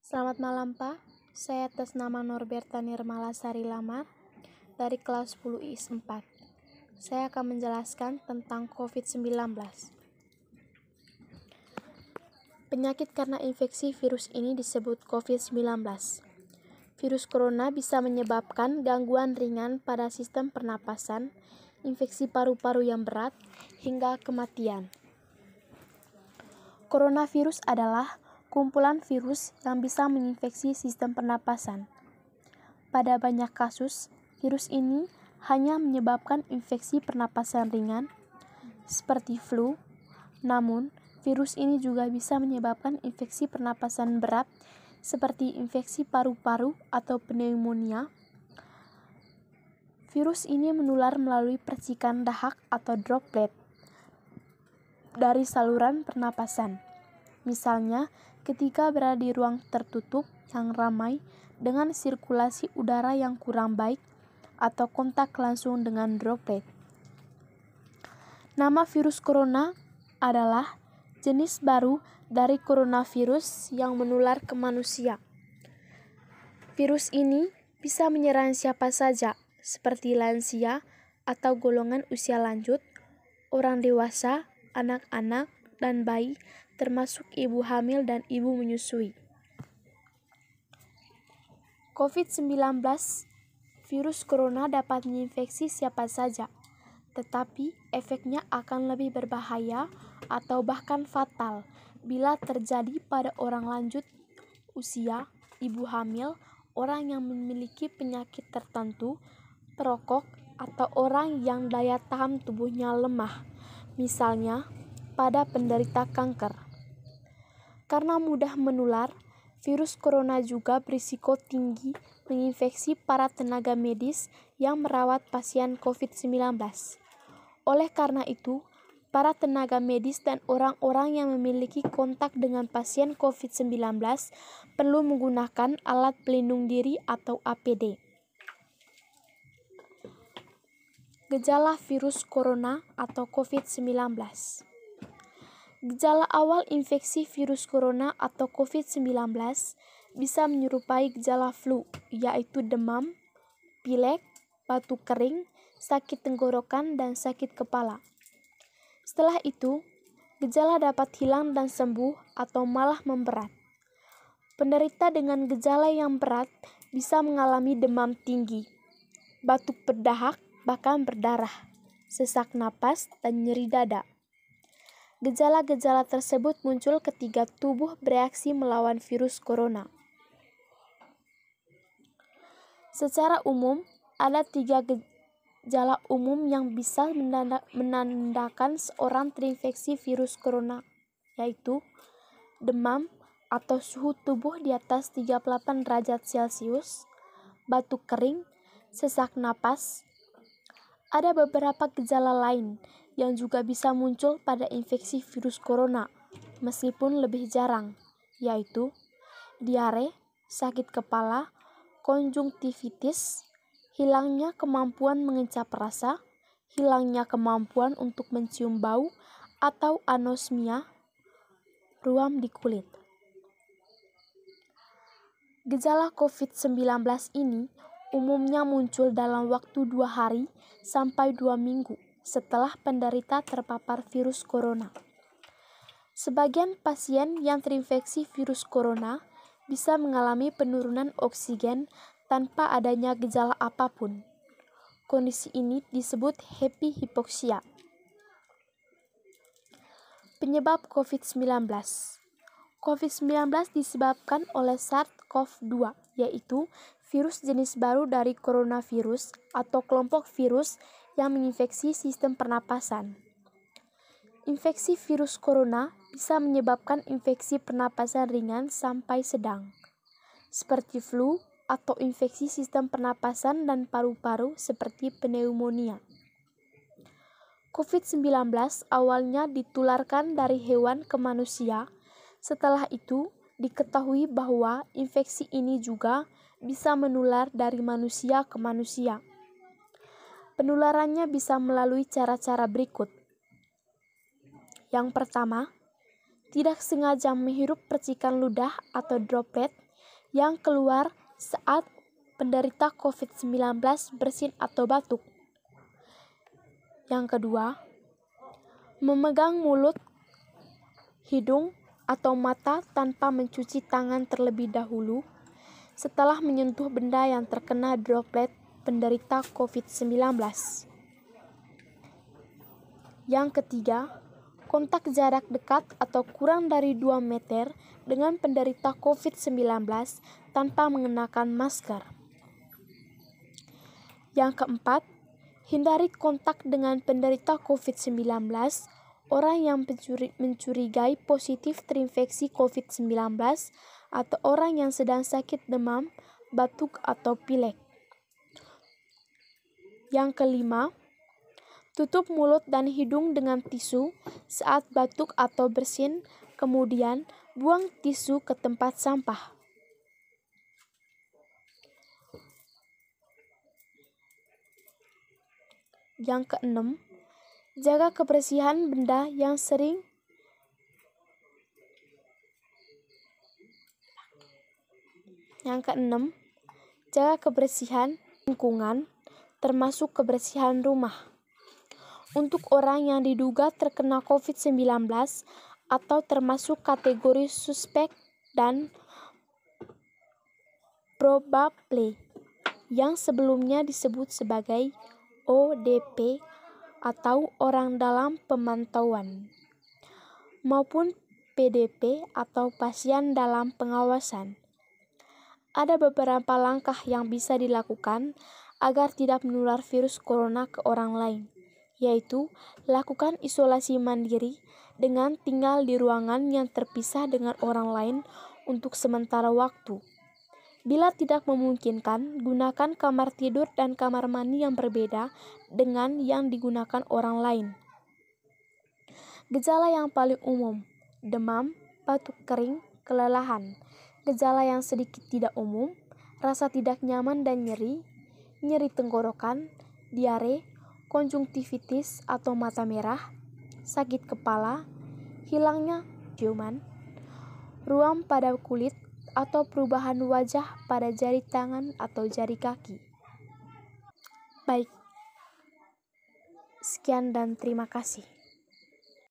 Selamat malam Pak, saya atas nama Norberta Nirmala Sari Lamar dari kelas 10 IS 4. Saya akan menjelaskan tentang COVID-19. Penyakit karena infeksi virus ini disebut COVID-19. Virus corona bisa menyebabkan gangguan ringan pada sistem pernapasan, infeksi paru-paru yang berat, hingga kematian. Coronavirus adalah kumpulan virus yang bisa menginfeksi sistem pernapasan. Pada banyak kasus, virus ini hanya menyebabkan infeksi pernapasan ringan, seperti flu. Namun, virus ini juga bisa menyebabkan infeksi pernapasan berat, seperti infeksi paru-paru atau pneumonia. Virus ini menular melalui percikan dahak atau droplet dari saluran pernapasan. Misalnya, ketika berada di ruang tertutup yang ramai dengan sirkulasi udara yang kurang baik atau kontak langsung dengan droplet. Nama virus corona adalah jenis baru dari coronavirus yang menular ke manusia. Virus ini bisa menyerang siapa saja, seperti lansia atau golongan usia lanjut, orang dewasa, anak-anak, dan bayi, termasuk ibu hamil dan ibu menyusui. COVID-19, virus corona dapat menginfeksi siapa saja, tetapi efeknya akan lebih berbahaya atau bahkan fatal bila terjadi pada orang lanjut usia, ibu hamil, orang yang memiliki penyakit tertentu, perokok, atau orang yang daya tahan tubuhnya lemah, misalnya pada penderita kanker. Karena mudah menular, virus corona juga berisiko tinggi menginfeksi para tenaga medis yang merawat pasien COVID-19. Oleh karena itu, para tenaga medis dan orang-orang yang memiliki kontak dengan pasien COVID-19 perlu menggunakan alat pelindung diri atau APD. Gejala virus corona atau COVID-19. Gejala awal infeksi virus corona atau COVID-19 bisa menyerupai gejala flu, yaitu demam, pilek, batuk kering, sakit tenggorokan, dan sakit kepala. Setelah itu, gejala dapat hilang dan sembuh atau malah memberat. Penderita dengan gejala yang berat bisa mengalami demam tinggi, batuk berdahak, bahkan berdarah, sesak napas, dan nyeri dada. Gejala-gejala tersebut muncul ketika tubuh bereaksi melawan virus corona. Secara umum, ada 3 gejala umum yang bisa menandakan seorang terinfeksi virus corona, yaitu demam atau suhu tubuh di atas 38 derajat Celcius, batuk kering, sesak napas. Ada beberapa gejala lain yang juga bisa muncul pada infeksi virus corona, meskipun lebih jarang, yaitu diare, sakit kepala, konjungtivitis, hilangnya kemampuan mengencap rasa, hilangnya kemampuan untuk mencium bau, atau anosmia, ruam di kulit. Gejala COVID-19 ini umumnya muncul dalam waktu 2 hari sampai 2 minggu setelah penderita terpapar virus corona. Sebagian pasien yang terinfeksi virus corona bisa mengalami penurunan oksigen tanpa adanya gejala apapun. Kondisi ini disebut happy hypoxia. Penyebab COVID-19. COVID-19 disebabkan oleh SARS-CoV-2, yaitu virus jenis baru dari coronavirus atau kelompok virus yang menginfeksi sistem pernapasan. Infeksi virus corona bisa menyebabkan infeksi pernapasan ringan sampai sedang, seperti flu atau infeksi sistem pernapasan dan paru-paru seperti pneumonia. COVID-19 awalnya ditularkan dari hewan ke manusia. Setelah itu, diketahui bahwa infeksi ini juga bisa menular dari manusia ke manusia. Penularannya bisa melalui cara-cara berikut. Yang pertama, tidak sengaja menghirup percikan ludah atau droplet yang keluar saat penderita COVID-19 bersin atau batuk. Yang kedua, memegang mulut, hidung, atau mata tanpa mencuci tangan terlebih dahulu setelah menyentuh benda yang terkena droplet penderita COVID-19. Yang ketiga, kontak jarak dekat atau kurang dari 2 meter dengan penderita COVID-19 tanpa mengenakan masker. Yang keempat, hindari kontak dengan penderita COVID-19, orang yang mencurigai positif terinfeksi COVID-19, atau orang yang sedang sakit demam, batuk, atau pilek. Yang kelima, tutup mulut dan hidung dengan tisu saat batuk atau bersin, kemudian buang tisu ke tempat sampah. Yang keenam, jaga kebersihan benda yang sering jaga kebersihan lingkungan, termasuk kebersihan rumah. Untuk orang yang diduga terkena COVID-19 atau termasuk kategori suspek dan probable yang sebelumnya disebut sebagai ODP atau orang dalam pemantauan, maupun PDP atau pasien dalam pengawasan. Ada beberapa langkah yang bisa dilakukan agar tidak menular virus corona ke orang lain, yaitu lakukan isolasi mandiri dengan tinggal di ruangan yang terpisah dengan orang lain untuk sementara waktu. Bila tidak memungkinkan, gunakan kamar tidur dan kamar mandi yang berbeda dengan yang digunakan orang lain. Gejala yang paling umum: demam, batuk kering, kelelahan. Gejala yang sedikit tidak umum: rasa tidak nyaman dan nyeri, nyeri tenggorokan, diare, konjungtivitis atau mata merah, sakit kepala, hilangnya ciuman, ruam pada kulit, atau perubahan wajah pada jari tangan atau jari kaki. Baik, sekian dan terima kasih.